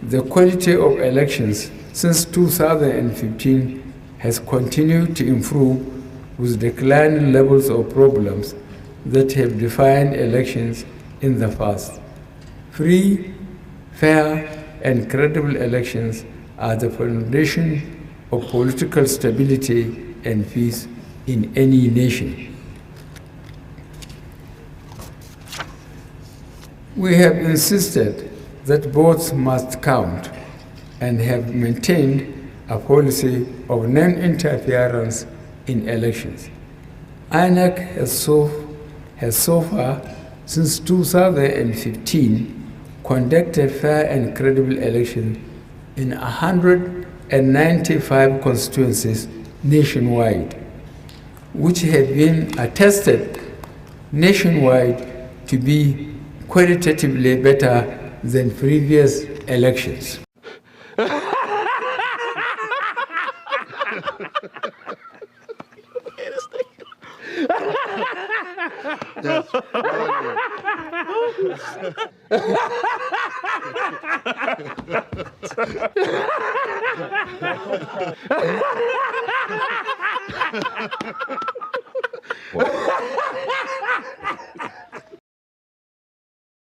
the quality of elections since 2015 has continued to improve with declining levels of problems that have defined elections in the past. Free, fair, and credible elections are the foundation of political stability and peace in any nation. We have insisted that votes must count and have maintained a policy of non-interference in elections. INEC has so far, since 2015, conducted fair and credible elections in 195 constituencies nationwide, which have been attested nationwide to be qualitatively better than previous elections. That's brilliant.